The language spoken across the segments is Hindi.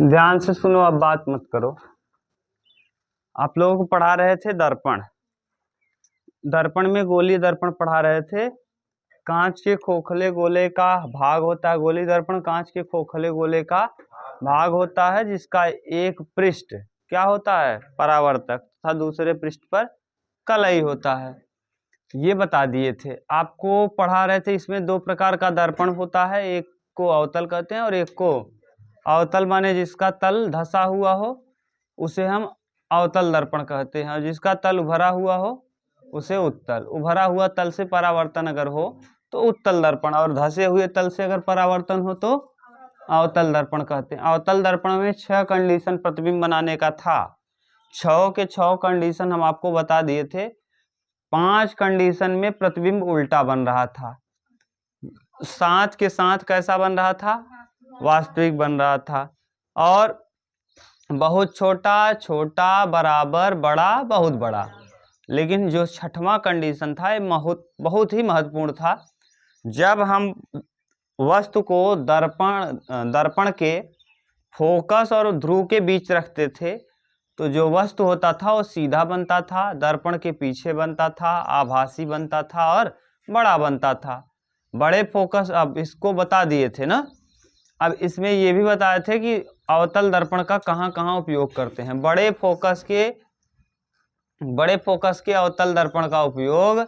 ध्यान से सुनो, अब बात मत करो। आप लोगों को पढ़ा रहे थे दर्पण। दर्पण में गोलीय दर्पण पढ़ा रहे थे। कांच के खोखले गोले का भाग होता है, गोलीय दर्पण कांच के खोखले गोले का भाग होता है, जिसका एक पृष्ठ क्या होता है, परावर्तक, तथा दूसरे पृष्ठ पर कलई होता है। ये बता दिए थे। आपको पढ़ा रहे थे इसमें दो प्रकार का दर्पण होता है, एक को अवतल कहते हैं और एक को अवतल माने जिसका तल धंसा हुआ हो उसे हम अवतल दर्पण कहते हैं, और जिसका तल उभरा हुआ हो उसे उत्तल। उभरा हुआ तल से परावर्तन अगर हो तो उत्तल दर्पण, और धंसे हुए तल से अगर परावर्तन हो तो अवतल दर्पण कहते हैं। अवतल दर्पण में 6 कंडीशन प्रतिबिंब बनाने का था। 6 के 6 कंडीशन हम आपको बता दिए थे। 5 कंडीशन में प्रतिबिंब उल्टा बन रहा था, 7 के 7 कैसा बन रहा था, वास्तविक बन रहा था, और बहुत छोटा छोटा बराबर बड़ा बहुत बड़ा। लेकिन जो 6वां कंडीशन था ये बहुत ही महत्वपूर्ण था। जब हम वस्तु को दर्पण के फोकस और ध्रुव के बीच रखते थे तो जो वस्तु होता था वो सीधा बनता था, दर्पण के पीछे बनता था, आभासी बनता था और बड़ा बनता था। बड़े फोकस, अब इसको बता दिए थे ना। अब इसमें ये भी बताए थे कि अवतल दर्पण का कहाँ कहाँ उपयोग करते हैं। बड़े फोकस के अवतल दर्पण का उपयोग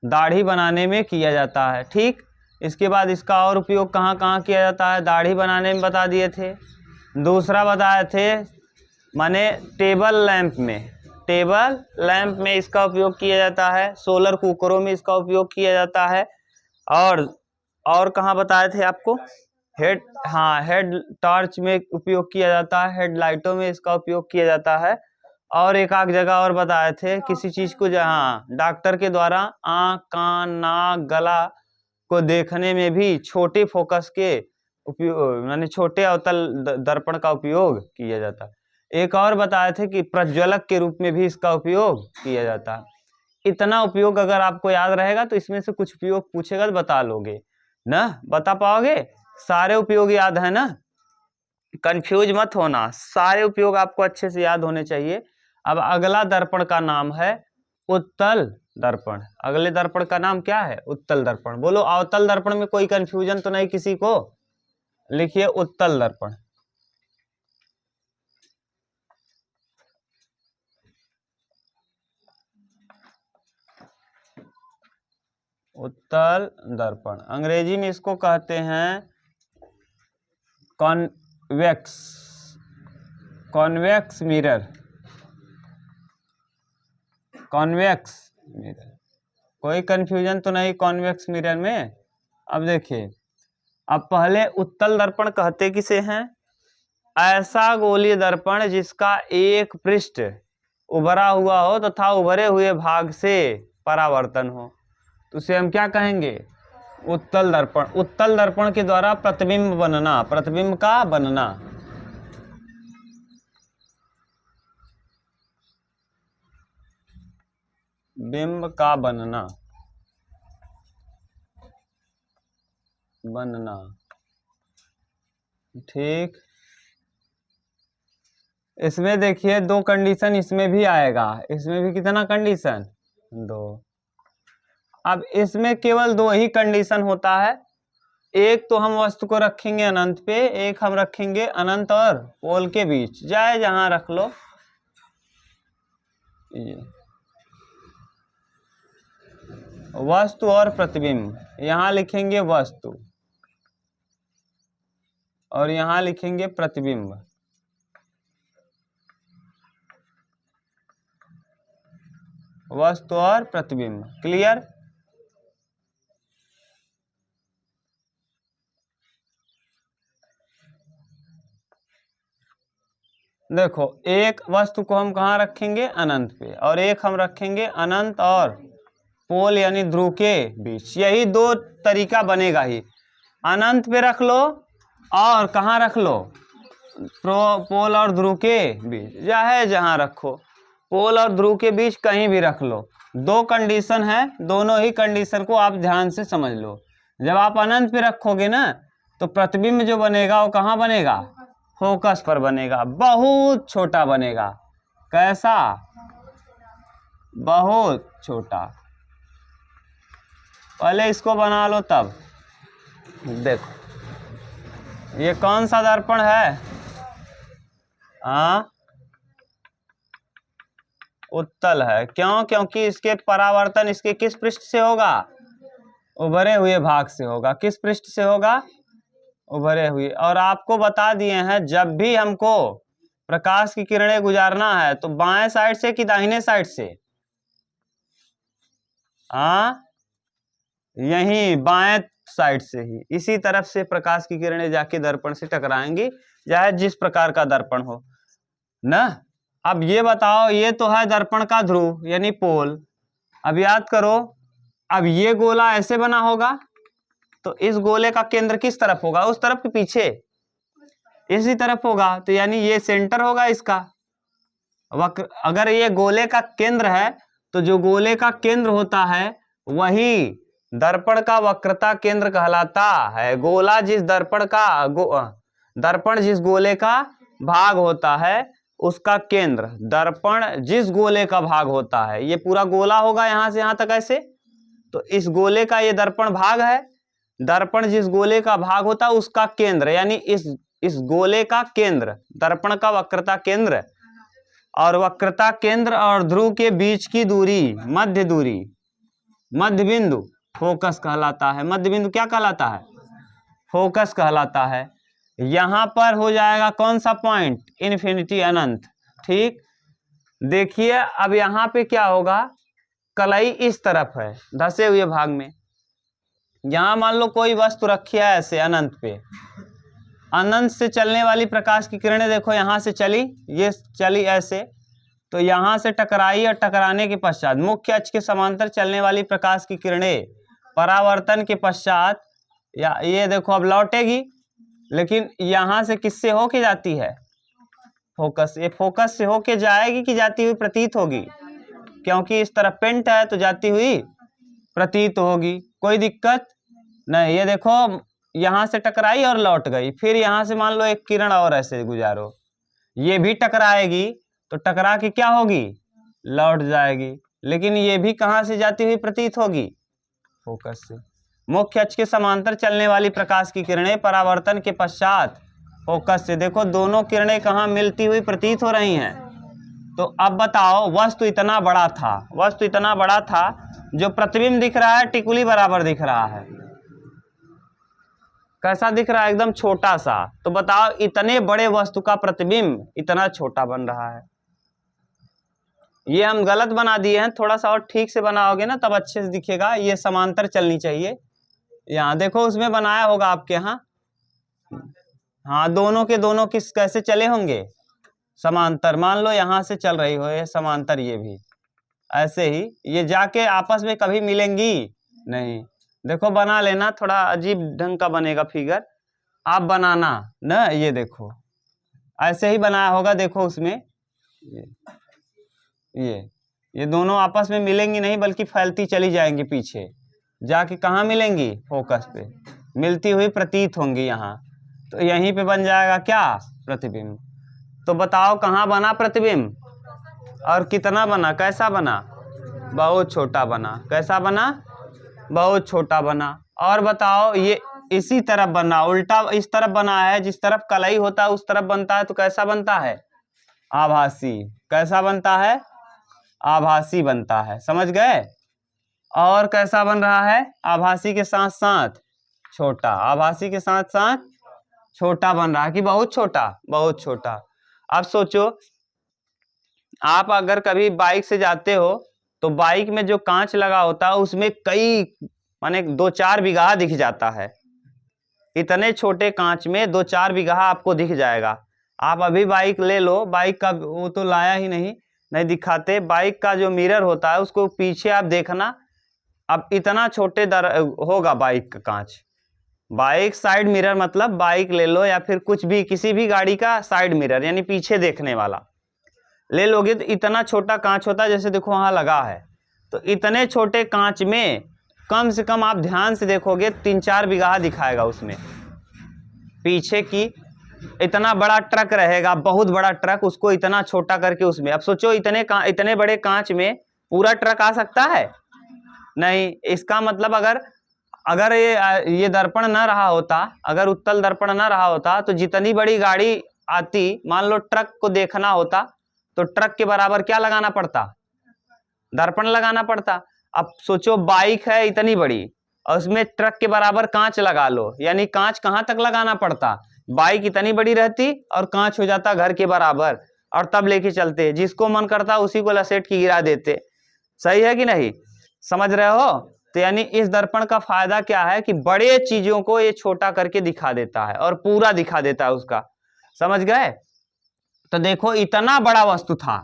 दाढ़ी बनाने में किया जाता है। ठीक, इसके बाद इसका और उपयोग कहाँ कहाँ किया जाता है, दाढ़ी बनाने में बता दिए थे। दूसरा बताए थे माने टेबल लैंप में इसका उपयोग किया जाता है, सोलर कुकरों में इसका उपयोग किया जाता है, और कहाँ बताए थे आपको, हेड टॉर्च में उपयोग किया जाता है, हेडलाइटों में इसका उपयोग किया जाता है। और एक आध जगह और बताए थे किसी चीज को जहाँ डॉक्टर के द्वारा आँख, कान, नाक, गला को देखने में भी छोटे फोकस के उपयोग यानी छोटे अवतल दर्पण का उपयोग किया जाता है। एक और बताए थे कि प्रज्वलक के रूप में भी इसका उपयोग किया जाता है। इतना उपयोग अगर आपको याद रहेगा तो इसमें से कुछ उपयोग पूछेगा तो बता लोगे ना, बता पाओगे। सारे उपयोग याद है ना, कंफ्यूज मत होना, सारे उपयोग आपको अच्छे से याद होने चाहिए। अब अगला दर्पण का नाम है उत्तल दर्पण। अगले दर्पण का नाम क्या है, उत्तल दर्पण। बोलो, अवतल दर्पण में कोई कंफ्यूजन तो नहीं किसी को? लिखिए उत्तल दर्पण। उत्तल दर्पण अंग्रेजी में इसको कहते हैं कॉन्वेक्स मिरर। कोई कंफ्यूजन तो नहीं कॉन्वेक्स मिरर में? अब देखिए, अब पहले उत्तल दर्पण कहते किसे हैं? ऐसा गोलीय दर्पण जिसका एक पृष्ठ उभरा हुआ हो तथा उभरे हुए भाग से परावर्तन हो, तो उसे हम क्या कहेंगे, उत्तल दर्पण। उत्तल दर्पण के द्वारा प्रतिबिंब बनना, प्रतिबिंब का बनना। बिंब का बनना ठीक। इसमें देखिए 2 कंडीशन इसमें भी आएगा। इसमें भी कितना कंडीशन, 2। अब इसमें केवल 2 ही कंडीशन होता है। एक तो हम वस्तु को रखेंगे अनंत पे, एक हम रखेंगे अनंत और पोल के बीच, चाहे जहां रख लो। वस्तु और प्रतिबिंब, यहां लिखेंगे वस्तु और यहां लिखेंगे प्रतिबिंब। वस्तु और प्रतिबिंब, क्लियर? देखो, एक वस्तु को हम कहाँ रखेंगे, अनंत पे, और एक हम रखेंगे अनंत और पोल यानी ध्रुव के बीच। यही 2 तरीका बनेगा ही। अनंत पे रख लो और कहाँ रख लो, पोल और ध्रुव के बीच, चाहे जहां रखो, पोल और ध्रुव के बीच कहीं भी रख लो। 2 कंडीशन है, दोनों ही कंडीशन को आप ध्यान से समझ लो। जब आप अनंत पे रखोगे ना तो प्रतिबिंब जो बनेगा वो कहाँ बनेगा, फोकस पर बनेगा, बहुत छोटा बनेगा। कैसा, बहुत छोटा। पहले इसको बना लो तब। देखो ये कौन सा दर्पण है, उत्तल है। क्यों, क्योंकि इसके परावर्तन इसके किस पृष्ठ से होगा, उभरे हुए भाग से होगा। किस पृष्ठ से होगा, उभरे हुए। और आपको बता दिए हैं जब भी हमको प्रकाश की किरणें गुजारना है तो बाएं साइड से कि दाहिने साइड से, यहीं बाएं साइड से ही, इसी तरफ से प्रकाश की किरणें जाके दर्पण से टकराएंगी, चाहे जिस प्रकार का दर्पण हो ना। अब ये बताओ, ये तो है दर्पण का ध्रुव यानी पोल। अब याद करो, अब ये गोला ऐसे बना होगा तो इस गोले का केंद्र किस तरफ होगा, उस तरफ के पीछे, इसी तरफ होगा। तो यानी ये सेंटर होगा इसका। वक्र, अगर ये गोले का केंद्र है तो जो गोले का केंद्र होता है वही दर्पण का वक्रता केंद्र कहलाता है। गोला जिस दर्पण का दर्पण जिस गोले का भाग होता है उसका केंद्र, दर्पण जिस गोले का भाग होता है, ये पूरा गोला होगा यहां से यहां तक ऐसे, तो इस गोले का ये दर्पण भाग है। दर्पण जिस गोले का भाग होता है उसका केंद्र, यानी इस गोले का केंद्र, दर्पण का वक्रता केंद्र, और वक्रता केंद्र और ध्रुव के बीच की दूरी, मध्य दूरी, मध्य बिंदु फोकस कहलाता है। मध्य बिंदु क्या कहलाता है, फोकस कहलाता है। यहां पर हो जाएगा कौन सा पॉइंट, इन्फिनिटी, अनंत। ठीक, देखिए अब यहां पे क्या होगा, कलाई इस तरफ है धसे हुए भाग में। यहां मान लो कोई वस्तु रखी है ऐसे अनंत पे, अनंत से चलने वाली प्रकाश की किरणें देखो यहां से चली, ये चली ऐसे, तो यहां से टकराई और टकराने के पश्चात मुख्य अक्ष के समांतर चलने वाली प्रकाश की किरणें परावर्तन के पश्चात या ये देखो अब लौटेगी, लेकिन यहां से किससे होके जाती है, फोकस। ये फोकस से होके जाएगी कि जाती हुई प्रतीत होगी, क्योंकि इस तरफ पेंट है तो जाती हुई प्रतीत होगी, कोई दिक्कत नहीं। ये देखो यहां से टकराई और लौट गई, फिर यहां से मान लो एक किरण और ऐसे गुजारो, ये भी टकराएगी तो टकरा के क्या होगी, लौट जाएगी, लेकिन ये भी कहां से जाती हुई प्रतीत होगी, फोकस से। मुख्य अक्ष के समांतर चलने वाली प्रकाश की किरणें परावर्तन के पश्चात फोकस से, देखो दोनों किरणें कहां मिलती हुई प्रतीत हो रही हैं। तो अब बताओ, वस्तु इतना बड़ा था, वस्तु इतना बड़ा था, जो प्रतिबिंब दिख रहा है टिकुली बराबर दिख रहा है। कैसा दिख रहा है, एकदम छोटा सा। तो बताओ इतने बड़े वस्तु का प्रतिबिंब इतना छोटा बन रहा है। ये हम गलत बना दिए हैं, थोड़ा सा और ठीक से बनाओगे ना तब अच्छे से दिखेगा। ये समांतर चलनी चाहिए, यहाँ देखो उसमें बनाया होगा आपके यहाँ, हाँ दोनों के दोनों किस कैसे चले होंगे, समांतर। मान लो यहाँ से चल रही हो ये समांतर, ये भी ऐसे ही, ये जाके आपस में कभी मिलेंगी नहीं। देखो बना लेना, थोड़ा अजीब ढंग का बनेगा फिगर, आप बनाना ना। ये देखो ऐसे ही बनाया होगा, देखो उसमें ये दोनों आपस में मिलेंगी नहीं, बल्कि फैलती चली जाएंगी पीछे, जाके कहाँ मिलेंगी, फोकस पे मिलती हुई प्रतीत होंगी यहाँ। तो यहीं पे बन जाएगा क्या, प्रतिबिंब। तो बताओ कहाँ बना प्रतिबिंब और कितना बना, कैसा बना, बहुत छोटा बना। कैसा बना, बहुत छोटा बना। और बताओ ये इसी तरफ बना, उल्टा इस तरफ बना है, जिस तरफ कलई होता है उस तरफ बनता है, तो कैसा बनता है, आभासी। कैसा बनता है, आभासी बनता है, समझ गए। और कैसा बन रहा है, आभासी के साथ साथ छोटा, आभासी के साथ साथ छोटा बन रहा है कि बहुत छोटा, बहुत छोटा। अब सोचो आप अगर कभी बाइक से जाते हो तो बाइक में जो कांच लगा होता है उसमें कई माने 2-4 बिगहा दिख जाता है। इतने छोटे कांच में 2-4 बिगहा आपको दिख जाएगा। आप अभी बाइक ले लो, बाइक का वो तो लाया ही नहीं दिखाते, बाइक का जो मिरर होता है उसको पीछे आप देखना, अब इतना छोटे होगा बाइक का कांच। बाइक साइड मिरर मतलब बाइक ले लो या फिर कुछ भी किसी भी गाड़ी का साइड मिरर यानी पीछे देखने वाला ले लोगे तो इतना छोटा कांच होता है, जैसे देखो वहां लगा है। तो इतने छोटे कांच में कम से कम आप ध्यान से देखोगे 3-4 बिगहा दिखाएगा उसमें। पीछे की इतना बड़ा ट्रक रहेगा, बहुत बड़ा ट्रक, उसको इतना छोटा करके उसमें, अब सोचो इतने बड़े कांच में पूरा ट्रक आ सकता है? नहीं। इसका मतलब अगर ये दर्पण न रहा होता, अगर उत्तल दर्पण न रहा होता तो जितनी बड़ी गाड़ी आती, मान लो ट्रक को देखना होता तो ट्रक के बराबर क्या लगाना पड़ता? दर्पण लगाना पड़ता। अब सोचो बाइक है इतनी बड़ी और उसमें ट्रक के बराबर कांच लगा लो, यानी कांच कहां तक लगाना पड़ता? बाइक इतनी बड़ी रहती और कांच हो जाता घर के बराबर, और तब लेके चलते, जिसको मन करता उसी को लसेट के गिरा देते। सही है कि नहीं? समझ रहे हो? तो यानी इस दर्पण का फायदा क्या है कि बड़े चीजों को ये छोटा करके दिखा देता है और पूरा दिखा देता है उसका। समझ गए? तो देखो इतना बड़ा वस्तु था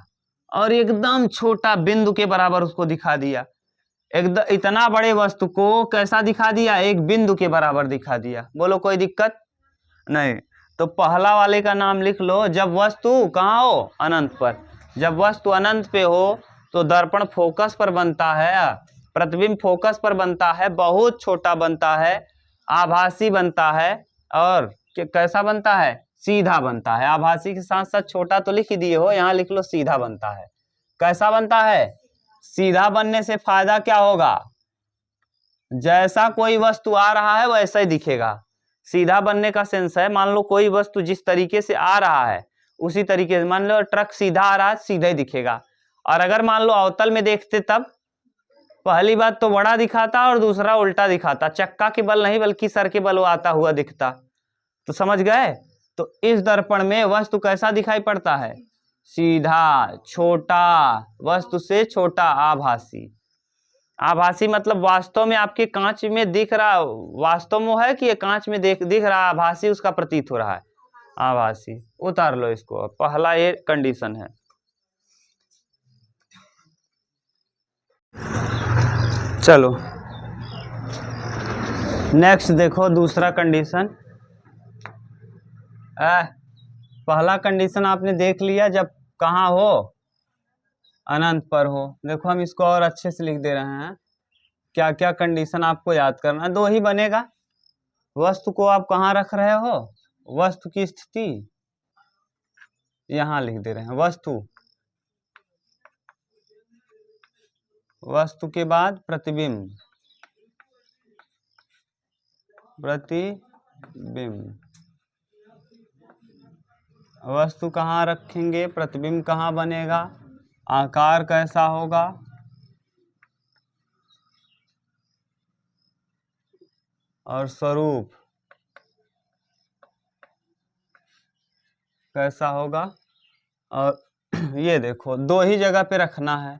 और एकदम छोटा बिंदु के बराबर उसको दिखा दिया। एकदम इतना बड़े वस्तु को कैसा दिखा दिया? एक बिंदु के बराबर दिखा दिया। बोलो कोई दिक्कत नहीं। तो पहला वाले का नाम लिख लो। जब वस्तु कहाँ हो? अनंत पर। जब वस्तु अनंत पे हो तो दर्पण फोकस पर बनता है, प्रतिबिंब फोकस पर बनता है, बहुत छोटा बनता है, आभासी बनता है, और कैसा बनता है? सीधा बनता है। आभासी के साथ साथ छोटा तो लिख ही दिए हो, यहाँ लिख लो सीधा बनता है। कैसा बनता है? सीधा बनने से फायदा क्या होगा? जैसा कोई वस्तु आ रहा है वैसा ही दिखेगा। सीधा बनने का सेंस है, मान लो कोई वस्तु जिस तरीके से आ रहा है उसी तरीके से, मान लो ट्रक सीधा आ रहा है, सीधा ही दिखेगा। और अगर मान लो अवतल में देखते तब पहली बात तो बड़ा दिखाता और दूसरा उल्टा दिखाता, चक्का के बल नहीं बल्कि सर के बल वो आता हुआ दिखता। तो समझ गए? तो इस दर्पण में वस्तु कैसा दिखाई पड़ता है? सीधा, छोटा, वस्तु से छोटा, आभासी। आभासी मतलब वास्तव में आपके कांच में दिख रहा, वास्तव में है कि ये कांच में दिख रहा, आभासी उसका प्रतीत हो रहा है, आभासी। उतार लो इसको। पहला ये कंडीशन है। चलो नेक्स्ट देखो दूसरा कंडीशन। पहला कंडीशन आपने देख लिया, जब कहाँ हो? अनंत पर हो। देखो हम इसको और अच्छे से लिख दे रहे हैं। क्या क्या कंडीशन आपको याद करना है? दो ही बनेगा। वस्तु को आप कहाँ रख रहे हो? वस्तु की स्थिति यहां लिख दे रहे हैं। वस्तु के बाद प्रतिबिंब, वस्तु कहाँ रखेंगे, प्रतिबिंब कहाँ बनेगा, आकार कैसा होगा, और स्वरूप कैसा होगा। और ये देखो दो ही जगह पे रखना है।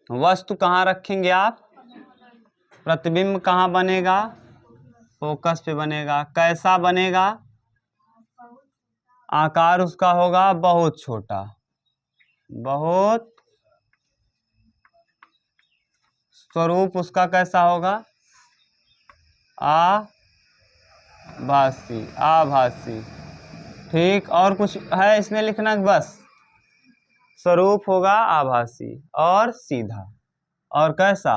वस्तु कहाँ रखेंगे आप, प्रतिबिंब कहाँ बनेगा, फोकस पे बनेगा। कैसा बनेगा? आकार उसका होगा बहुत छोटा, बहुत। स्वरूप उसका कैसा होगा? आभासी। ठीक, और कुछ है इसमें लिखना? बस स्वरूप होगा आभासी और सीधा, और कैसा?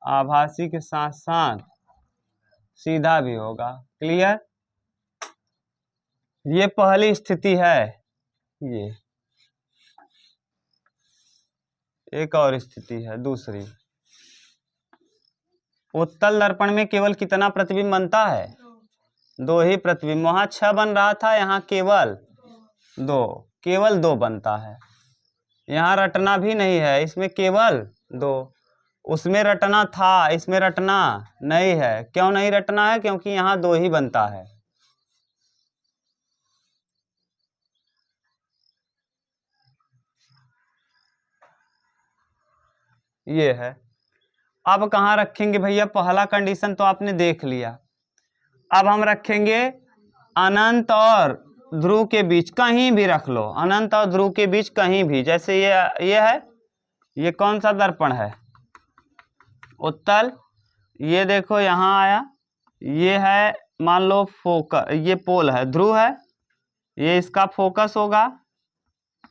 आभासी के साथ साथ सीधा भी होगा। क्लियर? ये पहली स्थिति है। ये एक और स्थिति है दूसरी। उत्तल दर्पण में केवल कितना प्रतिबिंब बनता है? दो ही प्रतिबिंब। वहां 6 बन रहा था, यहाँ केवल दो बनता है। यहाँ रटना भी नहीं है, इसमें केवल 2। उसमें रटना था, इसमें रटना नहीं है। क्यों नहीं रटना है? क्योंकि यहाँ 2 ही बनता है। ये है। अब कहाँ रखेंगे भैया? पहला कंडीशन तो आपने देख लिया। अब हम रखेंगे अनंत और ध्रुव के बीच, कहीं भी रख लो, अनंत और ध्रुव के बीच कहीं भी। जैसे ये है, ये कौन सा दर्पण है? उत्तल। ये देखो यहाँ आया, ये है मान लो फोकस, ये पोल है, ध्रुव है, ये इसका फोकस होगा,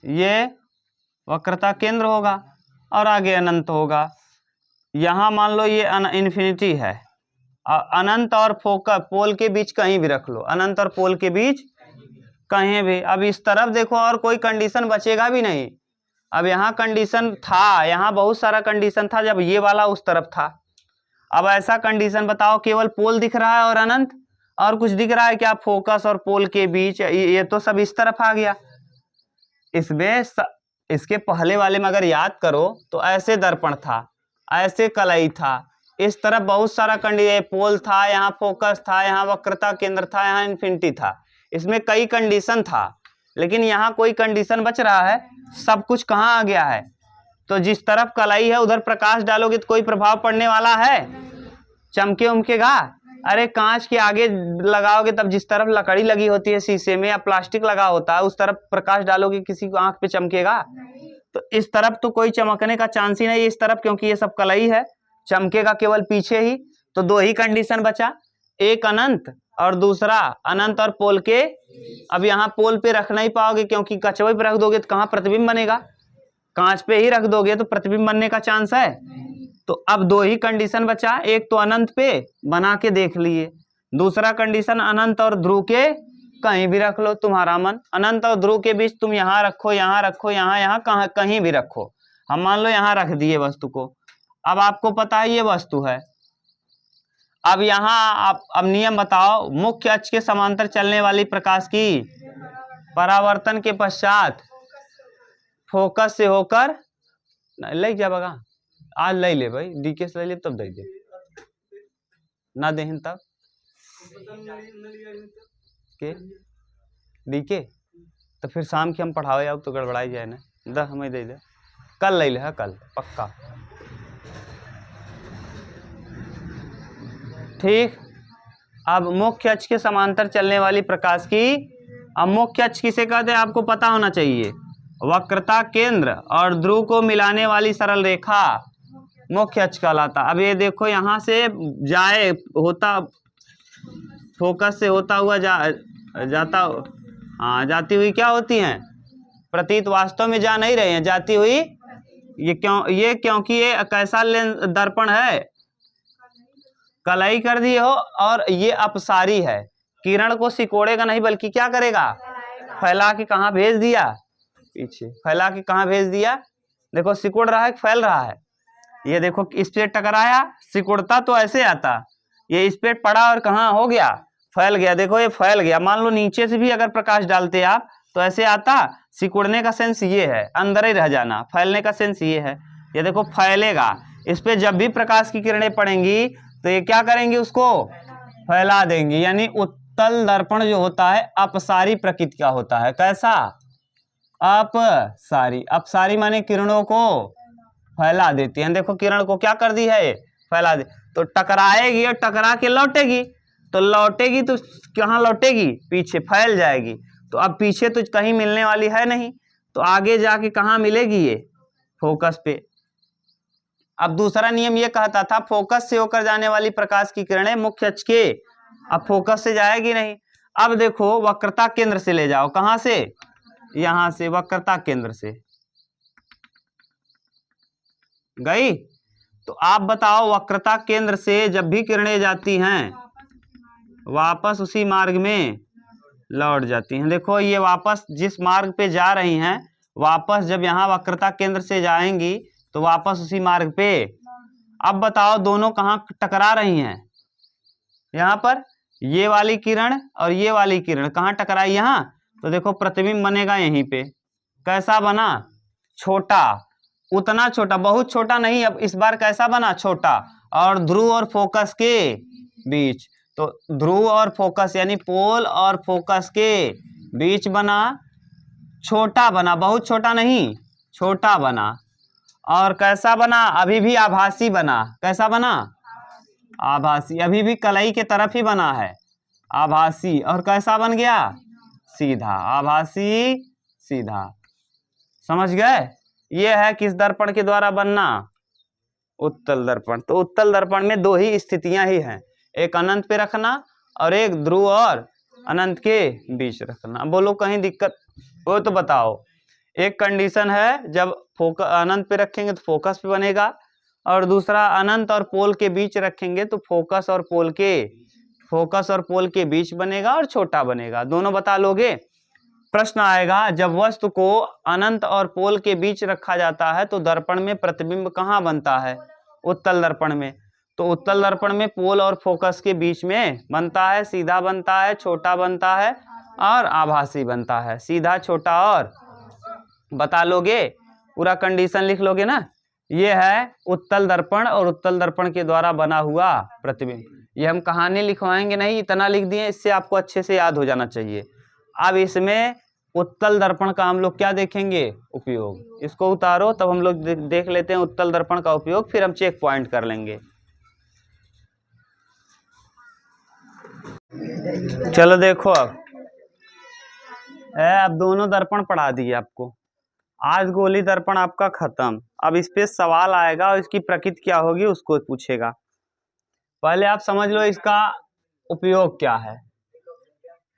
ये वक्रता केंद्र होगा और आगे अनंत होगा। यहाँ मान लो ये इन्फिनिटी है, अनंत और फोकस पोल के बीच कहीं भी रख लो, अनंत और पोल के बीच कहीं भी। अब इस तरफ देखो और कोई कंडीशन बचेगा भी नहीं। अब यहाँ कंडीशन था, यहाँ बहुत सारा कंडीशन था जब ये वाला उस तरफ था। अब ऐसा कंडीशन बताओ, केवल पोल दिख रहा है और अनंत, और कुछ दिख रहा है क्या? फोकस और पोल के बीच ये तो सब इस तरफ आ गया। इसमें इसके पहले वाले में अगर याद करो तो ऐसे दर्पण था, ऐसे कलई था, इस तरफ बहुत सारा पोल था, यहाँ फोकस था, यहाँ वक्रता केंद्र था, यहाँ इन्फिनिटी था। इसमें कई कंडीशन था, लेकिन यहाँ कोई कंडीशन बच रहा है? सब कुछ कहाँ आ गया है? तो जिस तरफ कलाई है उधर प्रकाश डालोगे तो कोई प्रभाव पड़ने वाला है? चमके उमकेगा? अरे कांच के आगे लगाओगे तब जिस तरफ लकड़ी लगी होती है शीशे में या प्लास्टिक लगा होता है उस तरफ प्रकाश डालोगे, किसी को आंख पे चमकेगा? तो इस तरफ तो कोई चमकने का चांस ही नहीं, इस तरफ क्योंकि ये सब कलई है, चमकेगा केवल पीछे ही। तो दो ही कंडीशन बचा, एक अनंत और दूसरा अनंत और पोल के। अब यहाँ पोल पे रख नहीं पाओगे क्योंकि कचवे पे रख दोगे तो कहाँ प्रतिबिंब बनेगा? कांच पे ही रख दोगे तो प्रतिबिंब बनने का चांस है। तो अब दो ही कंडीशन बचा, एक तो अनंत पे बना के देख लिए, दूसरा कंडीशन अनंत और ध्रुव के कहीं भी रख लो, तुम्हारा मन। अनंत और ध्रुव के बीच तुम यहाँ रखो, यहाँ रखो, यहाँ कहाँ कहीं भी रखो। हम मान लो यहाँ रख दिए वस्तु को। अब आपको पता है ये वस्तु है। अब यहाँ आप अब नियम बताओ, मुख्य अक्ष के समांतर चलने वाली प्रकाश की परावर्तन के पश्चात फोकस से होकर ले जा बगा, आज ले ले भाई, डीके से ले ले तब दे दे, ना देहन तब के डीके तो फिर शाम की हम पढ़ावे अब तो गड़बड़ाई जाए ना, द हमें दे दे, कल ले ले, कल पक्का। ठीक। अब मुख्य अक्ष के समांतर चलने वाली प्रकाश की, अब मुख्य अक्ष किसे कहते हैं आपको पता होना चाहिए। वक्रता केंद्र और ध्रुव को मिलाने वाली सरल रेखा मुख्य अक्ष कहलाता। अब ये देखो यहाँ से जाए होता, फोकस से होता हुआ जाता, हाँ जाती हुई क्या होती हैं? प्रतीत, वास्तव में जा नहीं रहे हैं, जाती हुई। ये क्यों? ये क्योंकि ये कैसा लेंस दर्पण है, कलई कर दिए हो, और ये अपसारी है, किरण को सिकोड़ेगा नहीं बल्कि क्या करेगा? फैला के कहाँ भेज दिया? पीछे फैला के कहाँ भेज दिया? देखो सिकुड़ रहा है, फैल रहा है। ये देखो इस पे टकराया, सिकुड़ता तो ऐसे आता, ये इस पे पड़ा और कहाँ हो गया? फैल गया। देखो ये फैल गया। मान लो नीचे से भी अगर प्रकाश डालते आप तो ऐसे आता। सिकुड़ने का सेंस ये है, अंदर ही रह जाना। फैलने का सेंस ये है, ये देखो फैलेगा। इस पे जब भी प्रकाश की किरणें पड़ेंगी तो ये क्या करेंगी? उसको फैला देंगी। यानी उत्तल दर्पण जो होता है अपसारी प्रकृति का होता है। कैसा? अपसारी। अपसारी माने किरणों को फैला देती है। देखो किरण को क्या कर दी है? फैला दे। तो टकराएगी और टकरा के लौटेगी, तो लौटेगी तो कहाँ लौटेगी? पीछे फैल जाएगी। तो अब पीछे तो कहीं मिलने वाली है नहीं, तो आगे जाके कहाँ मिलेगी? ये फोकस पे। अब दूसरा नियम ये कहता था फोकस से होकर जाने वाली प्रकाश की किरणें मुख्य अक्ष के, अब फोकस से जाएगी नहीं। अब देखो वक्रता केंद्र से ले जाओ, कहां से? यहां से, वक्रता केंद्र से गई। तो आप बताओ वक्रता केंद्र से जब भी किरणें जाती हैं वापस उसी मार्ग में लौट जाती हैं। देखो ये वापस जिस मार्ग पे जा रही हैं, वापस जब यहाँ वक्रता केंद्र से जाएंगी तो वापस उसी मार्ग पे। अब बताओ दोनों कहाँ टकरा रही हैं? यहाँ पर ये वाली किरण और ये वाली किरण कहाँ टकराई? यहाँ। तो देखो प्रतिबिंब बनेगा यहीं पे। कैसा बना? छोटा, उतना छोटा, बहुत छोटा नहीं। अब इस बार कैसा बना? छोटा। और ध्रुव और फोकस के बीच, तो ध्रुव और फोकस यानी पोल और फोकस के बीच बना, छोटा बना, बहुत छोटा नहीं, छोटा बना। और कैसा बना? अभी भी आभासी बना। कैसा बना? आभासी। अभी भी कलई के तरफ ही बना है, आभासी। और कैसा बन गया? सीधा। आभासी सीधा। समझ गए? ये है किस दर्पण के द्वारा बनना? उत्तल दर्पण। तो उत्तल दर्पण में दो ही स्थितियां ही हैं, एक अनंत पे रखना और एक ध्रुव और अनंत के बीच रखना। बोलो कहीं दिक्कत हो तो बताओ। एक कंडीशन है, जब अनंत पे रखेंगे तो फोकस पे बनेगा, और दूसरा अनंत और पोल के बीच रखेंगे तो फोकस और पोल के बीच बनेगा और छोटा बनेगा। दोनों बता लोगे? प्रश्न आएगा, जब वस्तु को अनंत और पोल के बीच रखा जाता है तो दर्पण में प्रतिबिंब कहाँ बनता है? उत्तल दर्पण में। तो उत्तल दर्पण में पोल और फोकस के बीच में बनता है, सीधा बनता है, छोटा बनता है और आभासी बनता है। सीधा, छोटा और बता लोगे? पूरा कंडीशन लिख लोगे ना? ये है उत्तल दर्पण और उत्तल दर्पण के द्वारा बना हुआ प्रतिबिंब। ये हम कहानी लिखवाएंगे नहीं, इतना लिख दिए, इससे आपको अच्छे से याद हो जाना चाहिए। अब इसमें उत्तल दर्पण का हम लोग क्या देखेंगे? उपयोग। इसको उतारो, तब हम लोग देख लेते हैं उत्तल दर्पण का उपयोग, फिर हम चेक पॉइंट कर लेंगे। चलो देखो, अब दोनों दर्पण पढ़ा दिए आपको। आज गोली दर्पण आपका खत्म। अब इस पे सवाल आएगा और इसकी प्रकृति क्या होगी उसको पूछेगा। पहले आप समझ लो इसका उपयोग क्या है।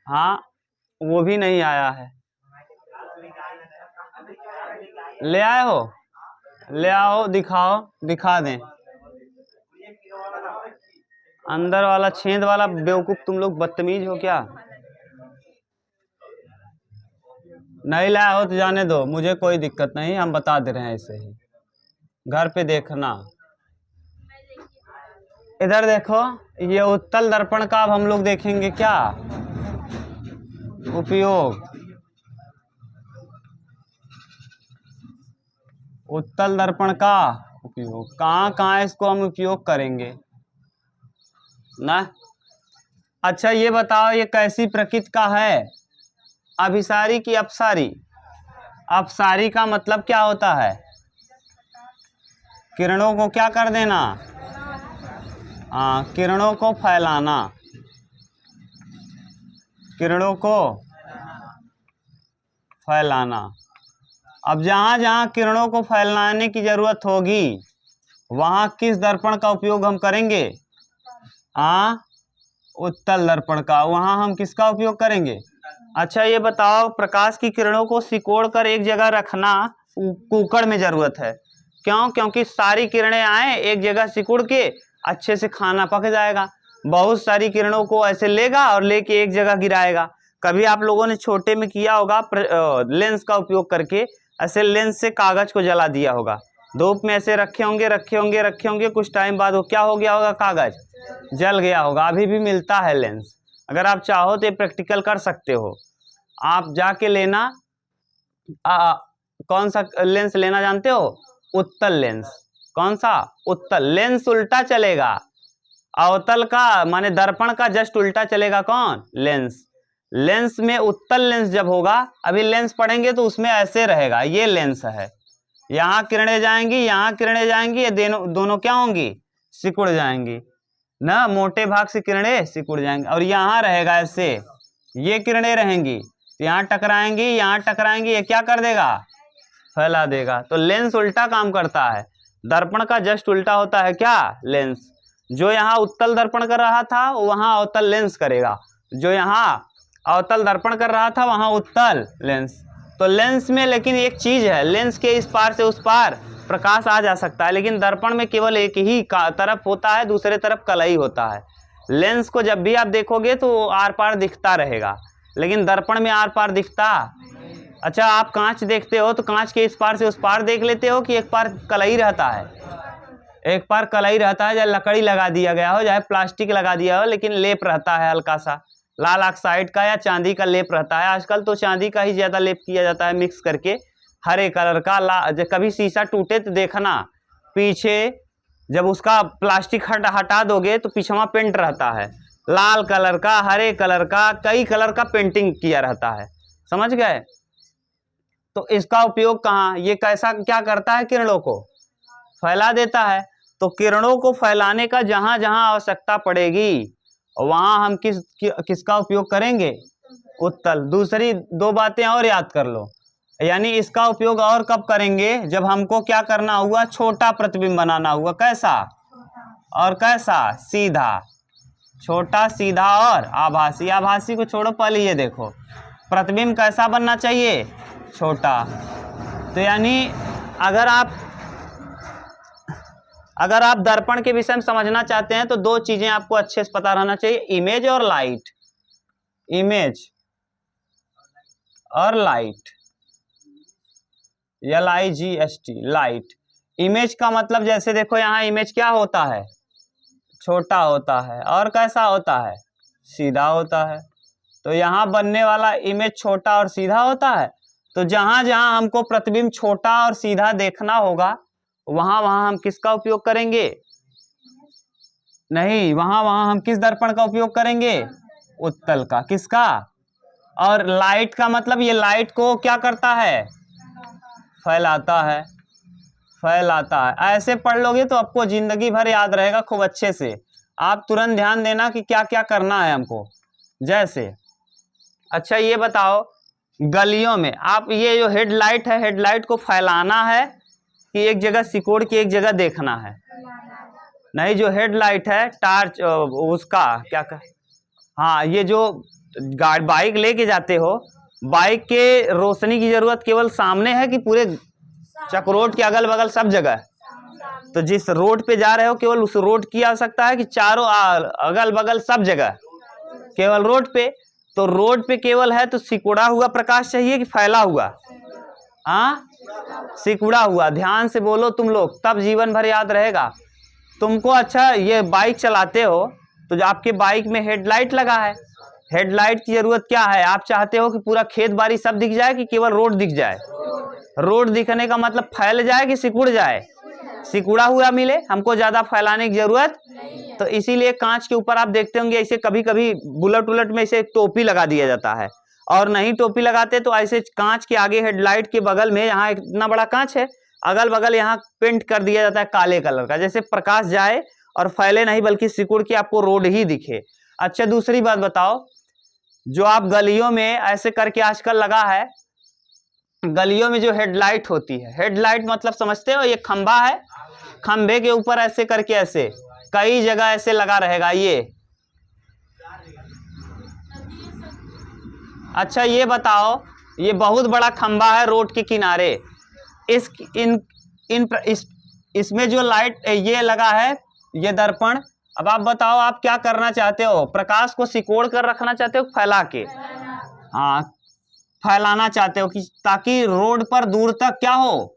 हाँ, वो भी नहीं आया है। ले आए हो? ले आओ, दिखाओ, दिखा दें। अंदर वाला छेद वाला, बेवकूफ तुम लोग बदतमीज हो क्या? नहीं लाया हो तो जाने दो, मुझे कोई दिक्कत नहीं, हम बता दे रहे हैं ऐसे ही। घर पे देखना। इधर देखो, ये उत्तल दर्पण का अब हम लोग देखेंगे क्या उपयोग। उत्तल दर्पण का उपयोग कहाँ कहाँ इसको हम उपयोग करेंगे ना? अच्छा ये बताओ, ये कैसी प्रकृति का है? अभिसारी की अपसारी? अपसारी का मतलब क्या होता है? किरणों को क्या कर देना? हाँ, किरणों को फैलाना। किरणों को फैलाना। अब जहाँ जहाँ किरणों को फैलाने की जरूरत होगी वहाँ किस दर्पण का उपयोग हम करेंगे? हाँ, उत्तल दर्पण का। वहाँ हम किसका उपयोग करेंगे? अच्छा ये बताओ, प्रकाश की किरणों को सिकोड़ कर एक जगह रखना कुकर में जरूरत है। क्यों? क्योंकि सारी किरणें आए एक जगह सिकुड़ के, अच्छे से खाना पक जाएगा। बहुत सारी किरणों को ऐसे लेगा और लेके एक जगह गिराएगा। कभी आप लोगों ने छोटे में किया होगा, लेंस का उपयोग करके ऐसे लेंस से कागज को जला दिया होगा। धूप में ऐसे रखे होंगे, कुछ टाइम बाद वो क्या हो गया होगा? कागज जल गया होगा। अभी भी मिलता है लेंस, अगर आप चाहो तो प्रैक्टिकल कर सकते हो। आप जाके लेना। कौन सा लेंस लेना जानते हो? उत्तल लेंस। कौन सा? उत्तल लेंस। उल्टा चलेगा, अवतल का माने दर्पण का जस्ट उल्टा चलेगा। कौन? लेंस। लेंस में उत्तल लेंस जब होगा, अभी लेंस पढ़ेंगे तो उसमें ऐसे रहेगा। ये लेंस है, यहाँ किरणें जाएंगी, यहाँ किरणें जाएंगी, ये दोनों क्या होंगी? सिकुड़ जाएंगी ना, मोटे भाग से किरणें सिकुड़ जाएंगी। और यहाँ रहेगा ऐसे, ये किरणें रहेंगी, यहाँ टकराएंगी, यहाँ टकराएंगी, ये क्या कर देगा? फैला देगा। तो लेंस उल्टा काम करता है। दर्पण का जस्ट उल्टा होता है क्या? लेंस। जो यहाँ उत्तल दर्पण कर रहा था वहाँ अवतल लेंस करेगा, जो यहाँ अवतल दर्पण कर रहा था वहाँ उत्तल लेंस। तो लेंस में लेकिन एक चीज है, लेंस के इस पार से उस पार प्रकाश आ जा सकता है, लेकिन दर्पण में केवल एक ही तरफ होता है, दूसरे तरफ कलई होता है। लेंस को जब भी आप देखोगे तो आर पार दिखता रहेगा, लेकिन दर्पण में आर पार दिखता। अच्छा आप कांच देखते हो तो कांच के इस पार से उस पार देख लेते हो कि एक पार कलई रहता है? एक पार कलई रहता है, चाहे लकड़ी लगा दिया गया हो, चाहे प्लास्टिक लगा दिया हो, लेकिन लेप रहता है हल्का सा, लाल ऑक्साइड का या चांदी का लेप रहता है। आजकल तो चांदी का ही ज्यादा लेप किया जाता है, मिक्स करके हरे कलर का। कभी शीशा टूटे तो देखना, पीछे जब उसका प्लास्टिक हटा दोगे तो पीछे वहाँ पेंट रहता है, लाल कलर का, हरे कलर का, कई कलर का पेंटिंग किया रहता है। समझ गए? तो इसका उपयोग कहाँ? ये कैसा क्या करता है? किरणों को फैला देता है। तो किरणों को फैलाने का जहां जहां आवश्यकता पड़ेगी वहां हम किसका उपयोग करेंगे? उत्तल। दूसरी दो बातें और याद कर लो, यानी इसका उपयोग और कब करेंगे? जब हमको क्या करना हुआ? छोटा प्रतिबिंब बनाना हुआ। कैसा? और कैसा? सीधा। छोटा, सीधा और आभासी। आभासी को छोड़ो, पहले ये देखो प्रतिबिंब कैसा बनना चाहिए? छोटा। तो यानी अगर आप दर्पण के विषय में समझना चाहते हैं तो दो चीजें आपको अच्छे से पता रहना चाहिए, इमेज और लाइट। इमेज और लाइट, LIGHT, लाइट। इमेज का मतलब जैसे देखो यहाँ इमेज क्या होता है, छोटा होता है और कैसा होता है, सीधा होता है। तो यहाँ बनने वाला इमेज छोटा और सीधा होता है। तो जहां जहां हमको प्रतिबिंब छोटा और सीधा देखना होगा वहां वहां हम किसका उपयोग करेंगे, नहीं, वहां वहां हम किस दर्पण का उपयोग करेंगे, उत्तल का। किसका? और लाइट का मतलब ये लाइट को क्या करता है, फैलाता है, फैलाता है। ऐसे पढ़ लोगे तो आपको जिंदगी भर याद रहेगा खूब अच्छे से। आप तुरंत ध्यान देना कि क्या क्या करना है हमको। जैसे अच्छा ये बताओ, गलियों में आप ये जो हेडलाइट है, हेडलाइट को फैलाना है कि एक जगह सिकोड़ के एक जगह देखना है? नहीं, जो हेडलाइट है टार्च उसका क्या कर, हाँ, ये जो गाड़ी बाइक लेके जाते हो, बाइक के रोशनी की जरूरत केवल सामने है कि पूरे चक्रोट के अगल बगल सब जगह? तो जिस रोड पे जा रहे हो केवल उस रोड की आवश्यकता है कि चारों अगल बगल सब जगह केवल रोड पे? तो रोड पे केवल है तो सिकुड़ा हुआ प्रकाश चाहिए कि फैला हुआ? हाँ, सिकुड़ा हुआ। ध्यान से बोलो तुम लोग, तब जीवन भर याद रहेगा तुमको। अच्छा ये बाइक चलाते हो तो जो आपके बाइक में हेडलाइट लगा है, हेडलाइट की जरूरत क्या है? आप चाहते हो कि पूरा खेत बाड़ी सब दिख जाए कि केवल रोड दिख जाए? रोड दिखने का मतलब फैल जाए कि सिकुड़ जाए? सिकुड़ा हुआ मिले, हमको ज्यादा फैलाने की जरूरत। तो इसीलिए कांच के ऊपर आप देखते होंगे ऐसे कभी कभी बुलेट उलट में ऐसे टोपी लगा दिया जाता है, और नहीं टोपी लगाते तो ऐसे कांच के आगे हेडलाइट के बगल में, यहाँ इतना बड़ा कांच है, अगल बगल यहाँ पेंट कर दिया जाता है काले कलर का, जैसे प्रकाश जाए और फैले नहीं बल्कि सिकुड़ के आपको रोड ही दिखे। अच्छा दूसरी बात बताओ, जो आप गलियों में ऐसे करके आजकल लगा है, गलियों में जो हेडलाइट होती है, हेडलाइट मतलब समझते हो, ये खंबा है, खंबे के ऊपर ऐसे करके ऐसे कई जगह ऐसे लगा रहेगा ये। अच्छा ये बताओ, ये बहुत बड़ा खंबा है रोड के किनारे, इसमें जो लाइट ये लगा है, ये दर्पण। अब आप बताओ आप क्या करना चाहते हो, प्रकाश को सिकोड़ कर रखना चाहते हो, फैला के? हाँ, फैलाना चाहते हो कि ताकि रोड पर दूर तक क्या हो,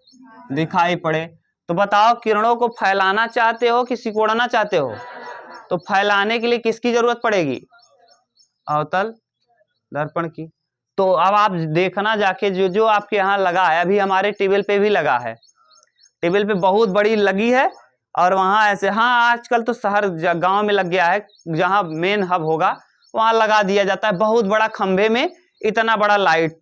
दिखाई पड़े। तो बताओ किरणों को फैलाना चाहते हो कि सिकोड़ना चाहते हो? तो फैलाने के लिए किसकी जरूरत पड़ेगी, अवतल दर्पण की। तो अब आप देखना जाके जो जो आपके यहाँ लगा है, अभी हमारे टेबल पे भी लगा है, टेबल पे बहुत बड़ी लगी है, और वहाँ ऐसे, हाँ आजकल तो शहर गांव में लग गया है, जहाँ मेन हब होगा वहाँ लगा दिया जाता है। बहुत बड़ा खंभे में इतना बड़ा लाइट,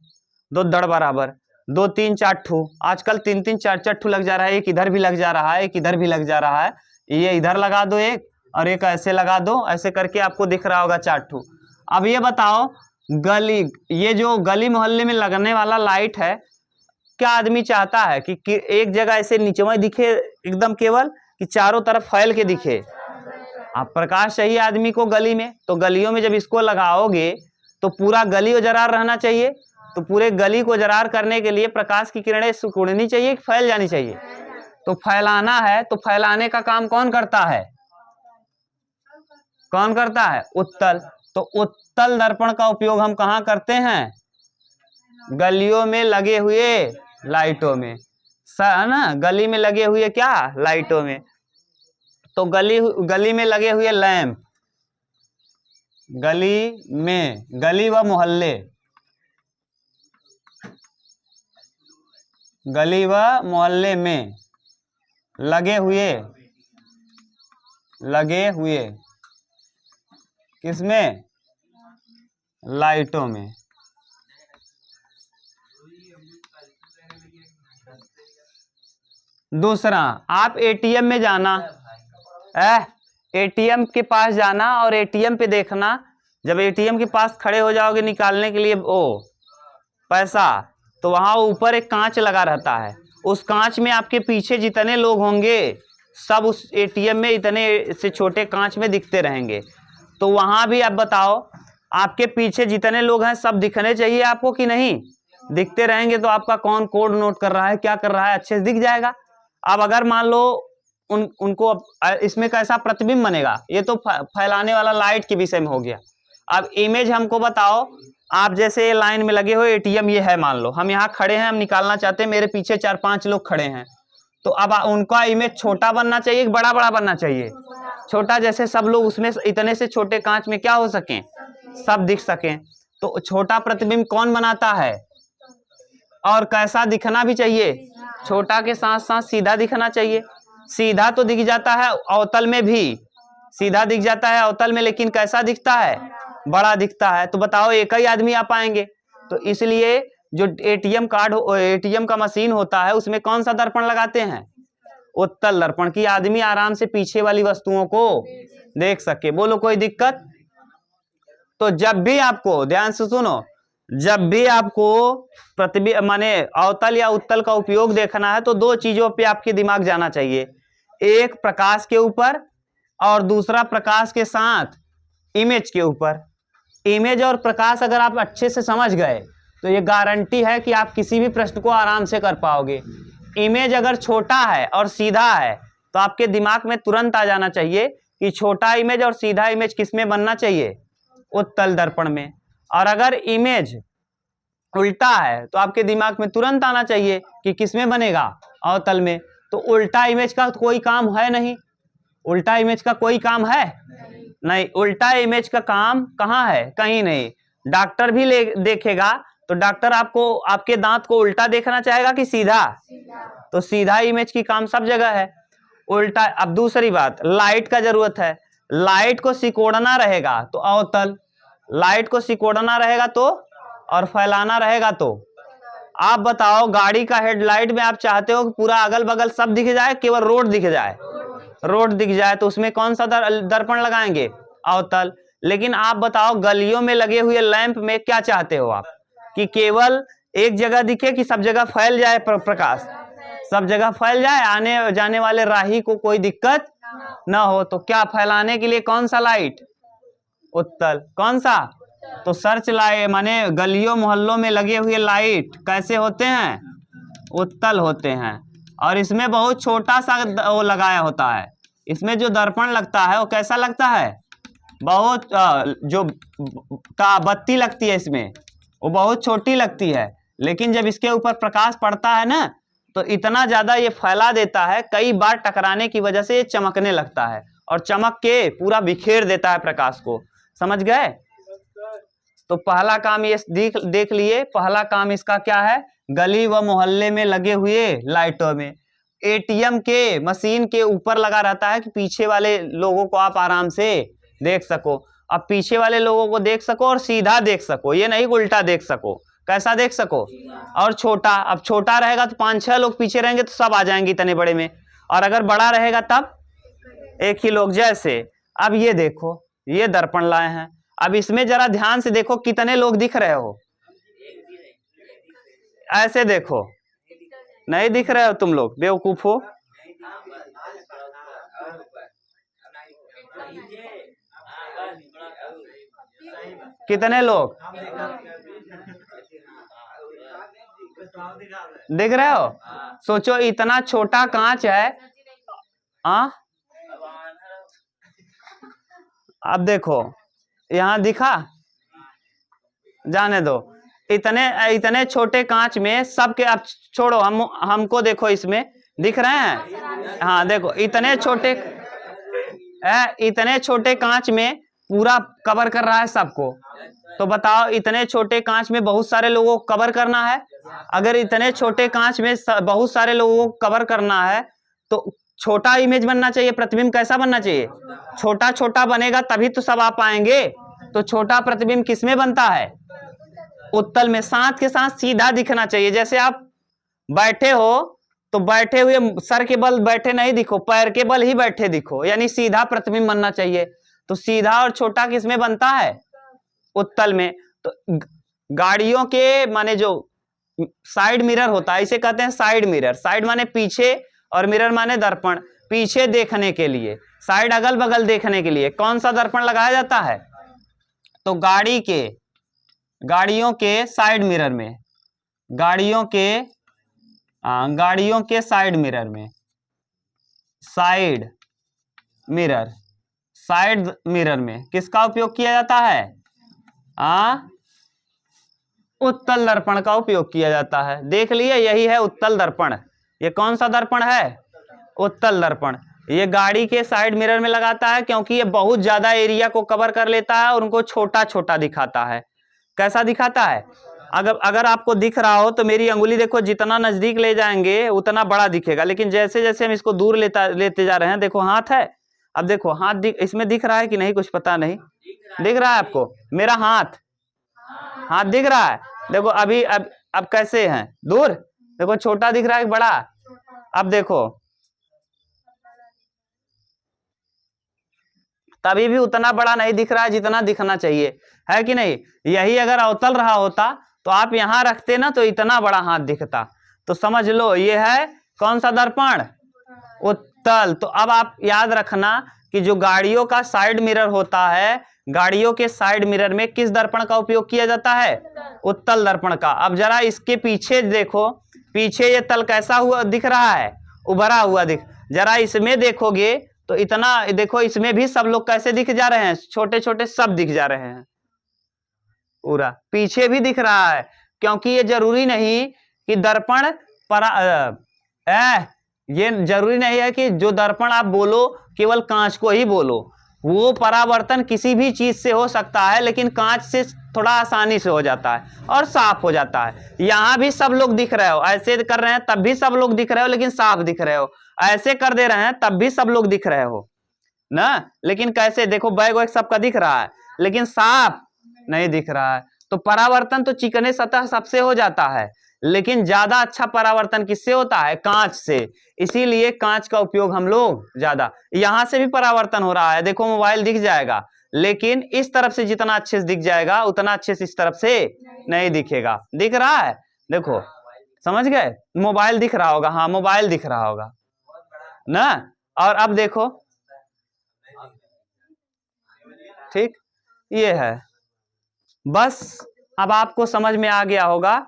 दो दड़ बराबर, 2-3-4 ठू, आजकल 3-3-4-4 ठू लग जा रहा है, एक इधर भी लग जा रहा है, एक इधर भी लग जा रहा है। ये इधर लगा दो एक, और एक ऐसे लगा दो, ऐसे करके आपको दिख रहा होगा 4 ठू। अब ये बताओ गली, ये जो गली मोहल्ले में लगने वाला लाइट है, क्या आदमी चाहता है कि एक जगह ऐसे नीचे में दिखे एकदम केवल, कि चारों तरफ फैल के दिखे? आप प्रकाश चाहिए आदमी को गली में, तो गलियों में जब इसको लगाओगे तो पूरा गली उजरार रहना चाहिए। तो पूरे गली को उजरार करने के लिए प्रकाश की किरणें सिकुड़नी चाहिए, फैल जानी चाहिए। तो फैलाना है, तो फैलाने का काम कौन करता है, कौन करता है, उत्तल। तो उत्तल दर्पण का उपयोग हम कहाँ करते हैं, गलियों में लगे हुए लाइटों में, है ना, गली में लगे हुए क्या, लाइटों में। तो गली में लगे हुए लैंप, गली में, गली व मोहल्ले, गली व मोहल्ले में लगे हुए किसमें, लाइटों में। दूसरा, आप एटीएम में जाना, एटीएम के पास जाना और एटीएम पे देखना, जब एटीएम के पास खड़े हो जाओगे निकालने के लिए ओ पैसा, तो वहां ऊपर एक कांच लगा रहता है, उस कांच में आपके पीछे जितने लोग होंगे सब उस एटीएम में इतने से छोटे कांच में दिखते रहेंगे। तो वहां भी आप बताओ, आपके पीछे जितने लोग हैं सब दिखने चाहिए आपको कि नहीं? दिखते रहेंगे तो आपका कौन कोड नोट कर रहा है, क्या कर रहा है, अच्छे से दिख जाएगा। अब अगर मान लो उनको इसमें कैसा प्रतिबिंब बनेगा, ये तो फैलाने वाला लाइट के विषय में हो गया। अब इमेज हमको बताओ, आप जैसे लाइन में लगे हो, एटीएम ये है, मान लो हम यहाँ खड़े हैं, हम निकालना चाहते हैं, मेरे पीछे 4-5 लोग खड़े हैं, तो अब उनका इमेज छोटा बनना चाहिए कि बड़ा बड़ा बनना चाहिए? छोटा, जैसे सब लोग उसमें इतने से छोटे कांच में क्या हो सके, सब दिख सके। तो छोटा प्रतिबिंब कौन बनाता है और कैसा दिखना भी चाहिए? छोटा के साथ साथ सीधा दिखना चाहिए। सीधा तो दिख जाता है अवतल में भी, सीधा दिख जाता है अवतल में, लेकिन कैसा दिखता है? बड़ा दिखता है। तो बताओ एक ही आदमी आ पाएंगे? तो इसलिए जो एटीएम कार्ड, एटीएम का मशीन होता है, उसमें कौन सा दर्पण लगाते हैं? उत्तल दर्पण, की आदमी आराम से पीछे वाली वस्तुओं को देख सके। बोलो कोई दिक्कत? तो जब भी आपको, ध्यान से सुनो, जब भी आपको प्रतिबिंब माने अवतल या उत्तल का उपयोग देखना है तो दो चीजों पे आपके दिमाग जाना चाहिए, एक प्रकाश के ऊपर और दूसरा प्रकाश के साथ इमेज के ऊपर। इमेज और प्रकाश अगर आप अच्छे से समझ गए तो ये गारंटी है कि आप किसी भी प्रश्न को आराम से कर पाओगे। इमेज अगर छोटा है और सीधा है तो आपके दिमाग में तुरंत आ जाना चाहिए कि छोटा इमेज और सीधा इमेज किसमें बनना चाहिए? उत्तल दर्पण में। और अगर इमेज उल्टा है तो आपके दिमाग में तुरंत आना चाहिए कि किसमें बनेगा? अवतल में। तो उल्टा इमेज का कोई काम है नहीं, उल्टा इमेज का कोई काम है नहीं, उल्टा इमेज का काम कहाँ है? कहीं नहीं। डॉक्टर भी देखेगा तो डॉक्टर आपको, आपके दांत को उल्टा देखना चाहेगा कि सीधा? तो सीधा इमेज की काम सब जगह है, उल्टा। अब दूसरी बात, लाइट का जरूरत है, लाइट को सिकोड़ना रहेगा तो अवतल, लाइट को सिकोड़ना रहेगा तो, और फैलाना रहेगा तो। आप बताओ, गाड़ी का हेडलाइट में आप चाहते हो कि पूरा अगल बगल सब दिख जाए, केवल रोड दिख जाए? रोड दिख जाए तो उसमें कौन सा दर्पण लगाएंगे? अवतल। लेकिन आप बताओ, गलियों में लगे हुए लैंप में क्या चाहते हो आप? कि केवल एक जगह दिखे कि सब जगह फैल जाए प्रकाश, सब जगह फैल जाए, आने जाने वाले राही को कोई दिक्कत ना हो। तो क्या फैलाने के लिए कौन सा लाइट? उत्तल। कौन सा? तो सर्च लाइट, माने गलियों मोहल्लों में लगे हुए लाइट कैसे होते हैं? उत्तल होते हैं। और इसमें बहुत छोटा सा वो लगाया होता है, इसमें जो दर्पण लगता है वो कैसा लगता है? बहुत जो बत्ती लगती है इसमें वो बहुत छोटी लगती है, लेकिन जब इसके ऊपर प्रकाश पड़ता है ना तो इतना ज्यादा ये फैला देता है, कई बार टकराने की वजह से ये चमकने लगता है और चमक के पूरा बिखेर देता है प्रकाश को। समझ गए? तो पहला काम ये देख लिए, पहला काम इसका क्या है? गली व मोहल्ले में लगे हुए लाइटों में। एटीएम के मशीन के ऊपर लगा रहता है कि पीछे वाले लोगों को आप आराम से देख सको। अब पीछे वाले लोगों को देख सको और सीधा देख सको, ये नहीं उल्टा देख सको। कैसा देख सको? और छोटा, अब छोटा रहेगा तो 5-6 लोग पीछे रहेंगे तो सब आ जाएंगे इतने बड़े में, और अगर बड़ा रहेगा तब एक ही लोग। जैसे अब ये देखो, ये दर्पण लाए हैं, अब इसमें जरा ध्यान से देखो कितने लोग दिख रहे हो? ऐसे देखो, नहीं दिख रहे हो तुम लोग, बेवकूफ हो। कितने लोग दिख रहे हो? सोचो इतना छोटा कांच है। अब देखो यहां दिखा, जाने दो। इतने छोटे कांच में सबके, अब छोड़ो, हमको देखो इसमें दिख रहे हैं। हाँ देखो, इतने छोटे कांच में पूरा कवर कर रहा है सबको। तो बताओ, इतने छोटे कांच में बहुत सारे लोगों को कवर करना है। अगर इतने छोटे कांच में बहुत सारे लोगों को कवर करना है तो छोटा इमेज बनना चाहिए, प्रतिबिंब कैसा बनना चाहिए? छोटा छोटा बनेगा तभी तो सब आ पाएंगे। तो छोटा प्रतिबिंब किसमें बनता है? उत्तल में। साथ के साथ सीधा दिखना चाहिए। जैसे आप बैठे हो तो बैठे हुए सर के बल बैठे नहीं दिखो, पैर के बल ही बैठे दिखो, यानी सीधा प्रतिबिंब बनना चाहिए। तो सीधा और छोटा किसमें बनता है? उत्तल में। तो गाड़ियों के माने जो साइड मिरर होता है, इसे कहते हैं साइड मिरर। साइड माने पीछे और मिरर माने दर्पण। पीछे देखने के लिए, साइड अगल बगल देखने के लिए कौन सा दर्पण लगाया जाता है? तो गाड़ियों के साइड मिरर में गाड़ियों के साइड मिरर में, साइड मिरर में किसका उपयोग किया जाता है? उत्तल दर्पण का उपयोग किया जाता है। देख लिए, यही है उत्तल दर्पण। ये कौन सा दर्पण है? उत्तल दर्पण। ये गाड़ी के साइड मिरर में लगाता है क्योंकि ये बहुत ज्यादा एरिया को कवर कर लेता है और उनको छोटा छोटा दिखाता है। कैसा दिखाता है? अगर आपको दिख रहा हो तो मेरी अंगुली देखो, जितना नजदीक ले जाएंगे उतना बड़ा दिखेगा, लेकिन जैसे जैसे हम इसको दूर लेते जा रहे हैं, देखो हाथ है, अब देखो हाथ इसमें दिख रहा है कि नहीं, कुछ पता नहीं। दिख रहा है आपको मेरा हाथ दिख रहा है? देखो अभी अब कैसे हैं दूर, देखो छोटा दिख रहा है बड़ा। अब देखो तभी भी उतना बड़ा नहीं दिख रहा है जितना दिखना चाहिए, है कि नहीं? यही अगर अवतल रहा होता तो आप यहां रखते ना तो इतना बड़ा हाथ दिखता। तो समझ लो ये है कौन सा दर्पण? उत्तल। तो अब आप याद रखना कि जो गाड़ियों का साइड मिरर होता है, गाड़ियों के साइड मिरर में किस दर्पण का उपयोग किया जाता है? उत्तल दर्पण का। अब जरा इसके पीछे देखो, पीछे ये तल कैसा हुआ दिख रहा है? उभरा हुआ जरा इसमें देखोगे तो इतना देखो, इसमें भी सब लोग कैसे दिख जा रहे हैं? छोटे छोटे सब दिख जा रहे हैं। पूरा पीछे भी दिख रहा है, क्योंकि ये जरूरी नहीं कि दर्पण ये जरूरी नहीं है कि जो दर्पण आप बोलो केवल कांच को ही बोलो। वो परावर्तन किसी भी चीज से हो सकता है, लेकिन कांच से थोड़ा आसानी से हो जाता है और साफ हो जाता है। यहां भी सब लोग दिख रहे हो, ऐसे कर रहे हैं तब भी सब लोग दिख रहे हो लेकिन साफ दिख रहे हो, ऐसे कर दे रहे हैं तब भी सब लोग दिख रहे हो ना। लेकिन कैसे देखो, बैग वैग सबका दिख रहा है लेकिन साफ नहीं दिख रहा है। तो परावर्तन तो चिकने सतह सबसे हो जाता है, लेकिन ज्यादा अच्छा परावर्तन किससे होता है? कांच से। इसीलिए कांच का उपयोग हम लोग ज्यादा, यहां से भी परावर्तन हो रहा है, देखो मोबाइल दिख जाएगा, लेकिन इस तरफ से जितना अच्छे से दिख जाएगा उतना अच्छे से इस तरफ से नहीं दिखेगा। दिख रहा है? देखो समझ गए, मोबाइल दिख रहा होगा, हाँ मोबाइल दिख रहा होगा ना। और अब देखो, ठीक ये है। बस अब आपको समझ में आ गया होगा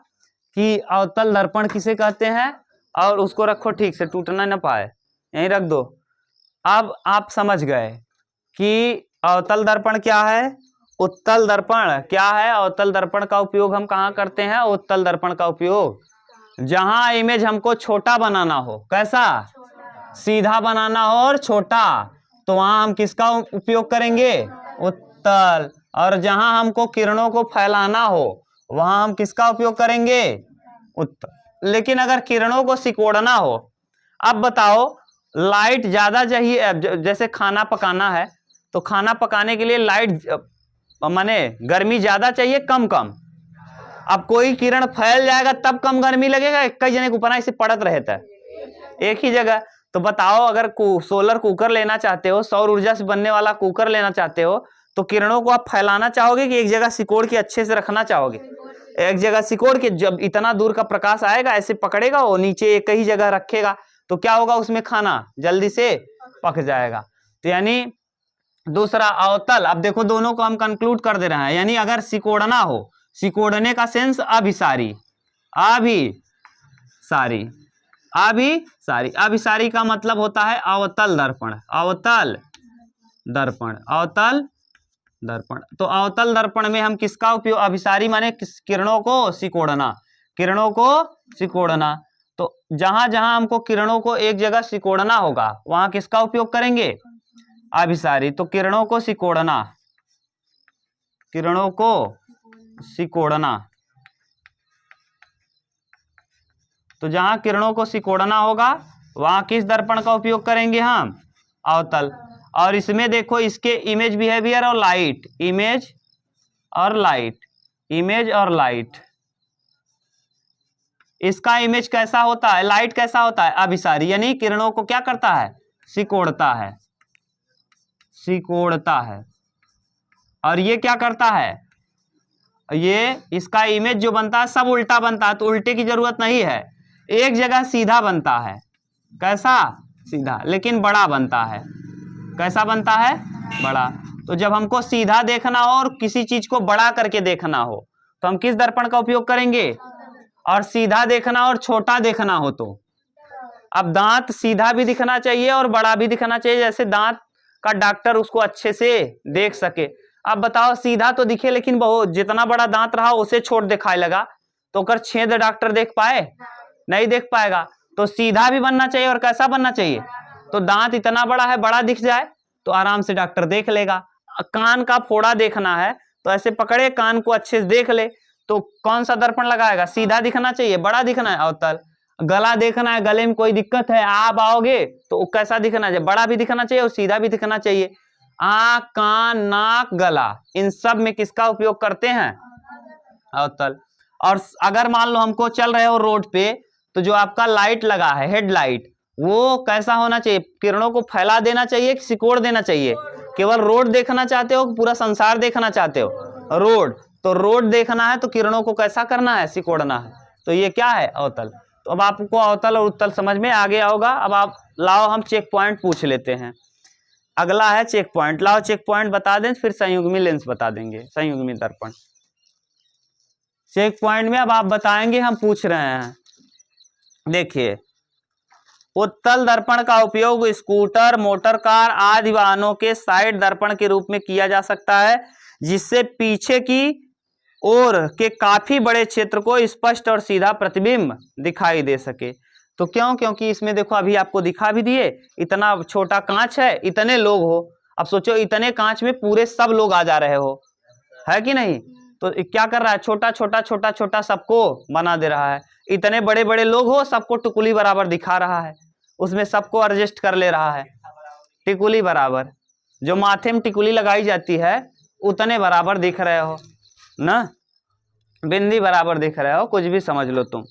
कि अवतल दर्पण किसे कहते हैं, और उसको रखो ठीक से, टूटना ना पाए, यहीं रख दो। अब आप समझ गए कि अवतल दर्पण क्या है, उत्तल दर्पण क्या है। अवतल दर्पण का उपयोग हम कहाँ करते हैं? उत्तल दर्पण का उपयोग जहां इमेज हमको छोटा बनाना हो, कैसा? सीधा बनाना हो और छोटा, तो वहां हम किसका उपयोग करेंगे? उत्तल। और जहां हमको किरणों को फैलाना हो वहां हम किसका उपयोग करेंगे? उत्तल। लेकिन अगर किरणों को सिकोड़ना हो, अब बताओ लाइट ज्यादा चाहिए, जैसे खाना पकाना है तो खाना पकाने के लिए लाइट माने गर्मी ज्यादा चाहिए कम कम। अब कोई किरण फैल जाएगा तब कम गर्मी लगेगा, कई जने के ऊपर ऐसे पड़त रहता है एक ही जगह। तो बताओ अगर सोलर कुकर लेना चाहते हो, सौर ऊर्जा से बनने वाला कुकर लेना चाहते हो, तो किरणों को आप फैलाना चाहोगे कि एक जगह सिकोड़ के अच्छे से रखना चाहोगे? एक जगह सिकोड़ के, जब इतना दूर का प्रकाश आएगा ऐसे पकड़ेगा, वो नीचे एक ही जगह रखेगा, तो क्या होगा उसमें खाना जल्दी से पक जाएगा। तो यानी दूसरा अवतल। अब देखो दोनों को हम कंक्लूड कर दे रहे हैं, यानी अगर सिकोड़ना हो, सिकोड़ने का सेंस अभिसारी, अभिसारी का मतलब होता है अवतल दर्पण, अवतल दर्पण। तो अवतल दर्पण में हम किसका उपयोग? अभिसारी माने किरणों को सिकोड़ना। तो जहां जहां हमको किरणों को एक जगह सिकोड़ना होगा वहां किसका उपयोग करेंगे? अभिसारी। तो किरणों को सिकोड़ना, तो जहां किरणों को सिकोड़ना होगा वहां किस दर्पण का उपयोग करेंगे हम? अवतल। और इसमें देखो इसके इमेज बिहेवियर और लाइट, इमेज और लाइट, इसका इमेज कैसा होता है, लाइट कैसा होता है? अभिसारी, यानी किरणों को क्या करता है? सिकोड़ता है। और ये क्या करता है? ये इसका इमेज जो बनता है सब उल्टा बनता है, तो उल्टे की जरूरत नहीं है, एक जगह सीधा बनता है। कैसा? सीधा, लेकिन बड़ा बनता है। कैसा बनता है? बड़ा। तो जब हमको सीधा देखना हो और किसी चीज को बड़ा करके देखना हो तो हम किस दर्पण का उपयोग करेंगे? और सीधा देखना और छोटा देखना हो तो अब दांत सीधा भी दिखना चाहिए और बड़ा भी दिखना चाहिए, जैसे दांत का डॉक्टर उसको अच्छे से देख सके। अब बताओ सीधा तो दिखे लेकिन बहुत जितना बड़ा दांत रहा उसे छोट दिखाई लगा तो कर छेद डॉक्टर देख पाए? नहीं देख पाएगा। तो सीधा भी बनना चाहिए और कैसा बनना चाहिए? तो दांत इतना बड़ा है, बड़ा दिख जाए तो आराम से डॉक्टर देख लेगा। कान का फोड़ा देखना है तो ऐसे पकड़े कान को अच्छे से देख ले, तो कौन सा दर्पण लगाएगा? सीधा दिखना चाहिए, बड़ा दिखना है अवतल। गला देखना है, गले में कोई दिक्कत है, आप आओगे तो कैसा दिखना चाहिए? बड़ा भी दिखना चाहिए और सीधा भी दिखना चाहिए। आंख, कान, नाक, गला, इन सब में किसका उपयोग करते हैं? अवतल। और अगर मान लो हमको चल रहे हो रोड पे तो जो आपका लाइट लगा है हेडलाइट, वो कैसा होना चाहिए? किरणों को फैला देना चाहिए कि सिकोड़ देना चाहिए? केवल रोड देखना चाहते हो, पूरा संसार देखना चाहते हो? रोड। तो रोड देखना है तो किरणों को कैसा करना है? सिकोड़ना है। तो ये क्या है? अवतल। तो अब आपको अवतल और उत्तल समझ में आ गया होगा। अब आप लाओ हम चेक पॉइंट पूछ लेते हैं। अगला है चेक पॉइंट। लाओ चेक पॉइंट बता दें, फिर संयुग्मी लेंस बता देंगे, संयुग्मी दर्पण। चेक पॉइंट में अब आप बताएंगे, हम पूछ रहे हैं। देखिए, उत्तल दर्पण का उपयोग स्कूटर, मोटर कार आदि वाहनों के साइड दर्पण के रूप में किया जा सकता है, जिससे पीछे की ओर के काफी बड़े क्षेत्र को स्पष्ट और सीधा प्रतिबिंब दिखाई दे सके। तो क्यों? क्योंकि इसमें देखो अभी आपको दिखा भी दिए, इतना छोटा कांच है, इतने लोग हो। अब सोचो इतने कांच में पूरे सब लोग आ जा रहे हो, है कि नहीं? तो क्या कर रहा है? छोटा छोटा छोटा छोटा सबको बना दे रहा है। इतने बड़े बड़े लोग हो, सबको टिकुली बराबर दिखा रहा है, उसमें सबको एडजस्ट कर ले रहा है। टिकुली बराबर, जो माथे में टिकुली लगाई जाती है उतने बराबर दिख रहे हो ना, बिंदी बराबर दिख रहे हो, कुछ भी समझ लो तुम।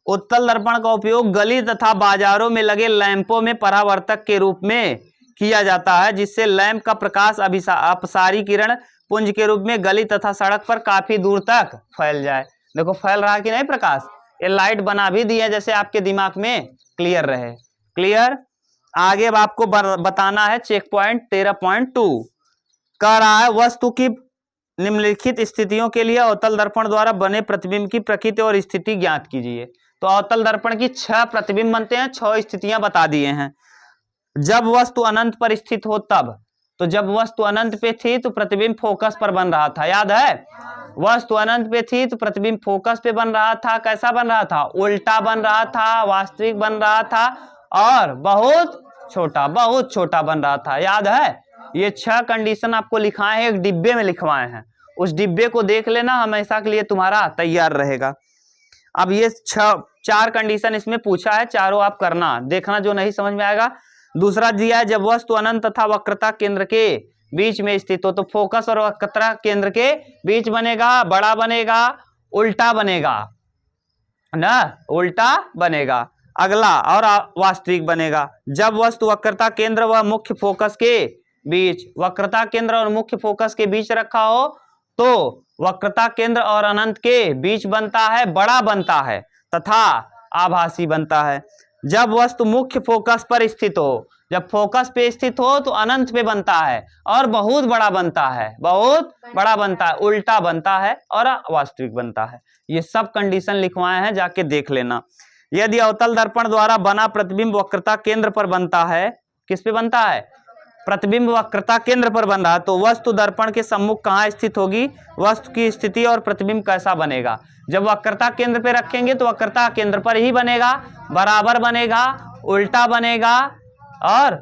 उत्तल दर्पण का उपयोग गली तथा बाजारों में लगे लैंपों में परावर्तक के रूप में किया जाता है, जिससे लैंप का प्रकाश अपसारी किरण पुंज के रूप में गली तथा सड़क पर काफी दूर तक फैल जाए। देखो फैल रहा कि नहीं प्रकाश? ये लाइट बना भी दिया जैसे आपके दिमाग में क्लियर रहे। क्लियर? आगे अब आपको बताना है चेक पॉइंट 13.2 कह रहा है, वस्तु की निम्नलिखित स्थितियों के लिए अवतल दर्पण द्वारा बने प्रतिबिंब की प्रकृति और स्थिति ज्ञात कीजिए। तो अवतल दर्पण की 6 प्रतिबिंब बनते हैं, 6 स्थितियां बता दिए हैं। जब वस्तु अनंत पर स्थित हो तब, तो जब वस्तु अनंत पे थी तो प्रतिबिंब फोकस पर बन रहा था, याद है? वस्तु अनंत पे थी तो प्रतिबिंब फोकस पे बन रहा था। कैसा बन रहा था? उल्टा बन रहा था, वास्तविक बन रहा था और बहुत छोटा बन रहा था, याद है? ये 6 कंडीशन आपको लिखाए हैं, एक डिब्बे में लिखवाए हैं, उस डिब्बे को देख लेना, हमेशा के लिए तुम्हारा तैयार रहेगा। अब ये 4 कंडीशन इसमें पूछा है, चारों आप करना, देखना जो नहीं समझ में आएगा। दूसरा दिया है, जब वस्तु अनंत तथा वक्रता केंद्र के बीच में स्थित हो, तो फोकस और वक्रता केंद्र के बीच बनेगा, बड़ा बनेगा, उल्टा बनेगा ना, उल्टा बनेगा। अगला और वास्तविक बनेगा। जब वस्तु वक्रता केंद्र व मुख्य फोकस के बीच, वक्रता केंद्र और मुख्य फोकस के बीच रखा हो तो वक्रता केंद्र और अनंत के बीच बनता है, बड़ा बनता है तथा आभासी बनता है। जब वस्तु मुख्य फोकस पर स्थित हो, जब फोकस पे स्थित हो तो अनंत पे बनता है और बहुत बड़ा बनता है, बहुत बड़ा बनता है, उल्टा बनता है और वास्तविक बनता है। ये सब कंडीशन लिखवाए हैं, जाके देख लेना। यदि अवतल दर्पण द्वारा बना प्रतिबिंब वक्रता केंद्र पर बनता है, किस पे बनता है? प्रतिबिंब वक्रता केंद्र पर बन रहा, तो वस्तु दर्पण के सम्मुख कहाँ स्थित होगी? वस्तु की स्थिति और प्रतिबिंब कैसा बनेगा? जब वक्रता केंद्र पे रखेंगे तो वक्रता केंद्र पर ही बनेगा, बराबर बनेगा, उल्टा बनेगा और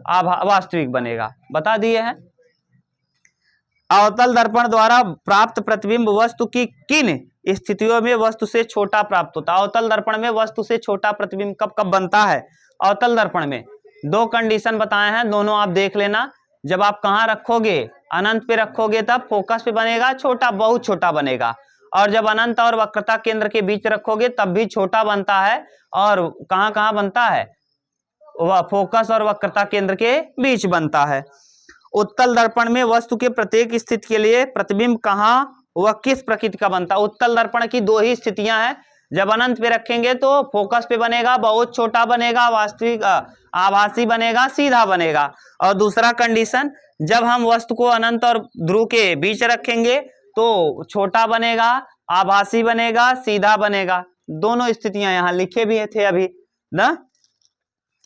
वास्तविक बनेगा। बता दिए हैं। अवतल दर्पण द्वारा प्राप्त प्रतिबिंब वस्तु की किन स्थितियों में वस्तु से छोटा प्राप्त होता है? अवतल दर्पण में वस्तु से छोटा प्रतिबिंब कब कब बनता है? अवतल दर्पण में 2 कंडीशन बताए हैं, दोनों आप देख लेना। जब आप कहाँ रखोगे? अनंत पे रखोगे तब फोकस पे बनेगा, छोटा, बहुत छोटा बनेगा। और जब अनंत और वक्रता केंद्र के बीच रखोगे तब भी छोटा बनता है। और कहाँ कहाँ बनता है? वह फोकस और वक्रता केंद्र के बीच बनता है। उत्तल दर्पण में वस्तु के प्रत्येक स्थिति के लिए प्रतिबिंब कहाँ व किस प्रकृति का बनता है? उत्तल दर्पण की 2 ही स्थितियां हैं। जब अनंत पे रखेंगे तो फोकस पे बनेगा, बहुत छोटा बनेगा, वास्तविक आभासी बनेगा, सीधा बनेगा। और दूसरा कंडीशन, जब हम वस्तु को अनंत और ध्रुव के बीच रखेंगे तो छोटा बनेगा, आभासी बनेगा, सीधा बनेगा। दोनों स्थितियां यहाँ लिखे भी थे अभी ना।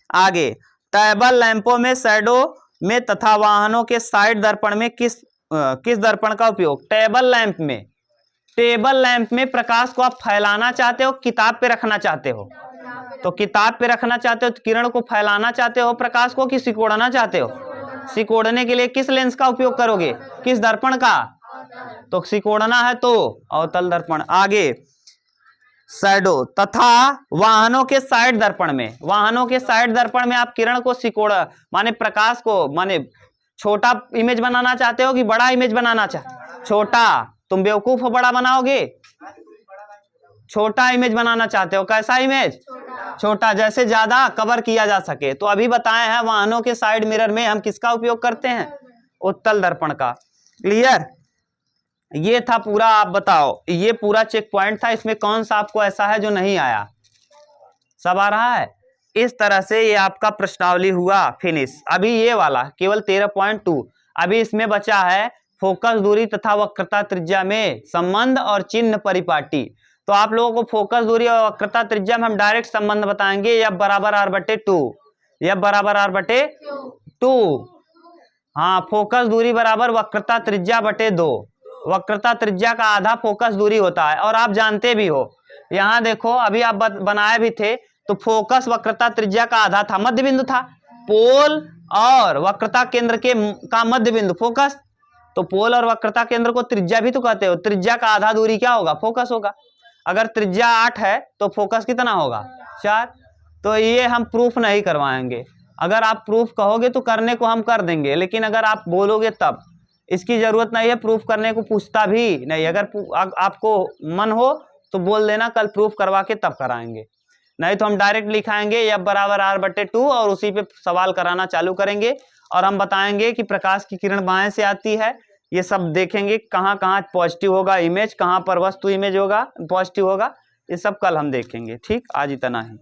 आगे, टेबल लैंपों में शैडो में तथा वाहनों के साइड दर्पण में किस दर्पण का उपयोग? टेबल लैंप में प्रकाश को आप फैलाना चाहते हो, किताब पे रखना चाहते हो? तो किताब पे रखना चाहते हो तो किरण को फैलाना चाहते हो प्रकाश को, कि सिकोड़ना चाहते हो? सिकोड़ने के लिए किस लेंस का उपयोग करोगे? किस दर्पण का? तो सिकोड़ना है तो अवतल दर्पण। आगे, शैडो तथा वाहनों के साइड दर्पण में आप किरण को माने प्रकाश को, माने छोटा इमेज बनाना चाहते हो कि बड़ा इमेज बनाना छोटा? तुम बेवकूफ हो, बड़ा बनाओगे? छोटा इमेज बनाना चाहते हो। कैसा इमेज? छोटा, जैसे ज्यादा कवर किया जा सके। तो अभी बताए हैं वाहनों के साइड मिरर में हम किसका उपयोग करते हैं? उत्तल दर्पण का। क्लियर? ये था पूरा। आप बताओ, ये पूरा चेक पॉइंट था, इसमें कौन सा आपको ऐसा है जो नहीं आया? सब आ रहा है? इस तरह से ये आपका प्रश्नावली हुआ फिनिश। अभी ये वाला केवल 13.2, अभी इसमें बचा है फोकस दूरी तथा वक्रता त्रिज्या में संबंध और चिन्ह परिपाटी। तो आप लोगों को फोकस दूरी और वक्रता त्रिज्या में हम डायरेक्ट संबंध बताएंगे, F बराबर R/2, F बराबर R/2। हाँ, फोकस दूरी बराबर वक्रता त्रिज्या बटे 2। वक्रता त्रिज्या का आधा फोकस दूरी होता है, और आप जानते भी हो, यहाँ देखो अभी आप बनाए भी थे, तो फोकस वक्रता त्रिज्या का आधा था, मध्य बिंदु था। पोल और वक्रता केंद्र का मध्य बिंदु फोकस। तो पोल और वक्रता केंद्र को त्रिज्या भी तो कहते हो। त्रिज्या का आधा दूरी क्या होगा? फोकस होगा। अगर त्रिज्या 8 है तो फोकस कितना होगा? 4। तो ये हम प्रूफ नहीं करवाएंगे। अगर आप प्रूफ कहोगे तो करने को हम कर देंगे, लेकिन अगर आप बोलोगे तब इसकी जरूरत नहीं है प्रूफ करने को, पूछता भी नहीं। अगर आपको मन हो तो बोल देना, कल प्रूफ करवा के तब कराएंगे, नहीं तो हम डायरेक्ट लिखाएंगे F बराबर R/2 और उसी पे सवाल कराना चालू करेंगे। और हम बताएंगे कि प्रकाश की किरण बाएं से आती है, ये सब देखेंगे, कहाँ कहाँ पॉजिटिव होगा इमेज, कहाँ पर वस्तु इमेज होगा पॉजिटिव होगा, ये सब कल हम देखेंगे। ठीक, आज इतना ही।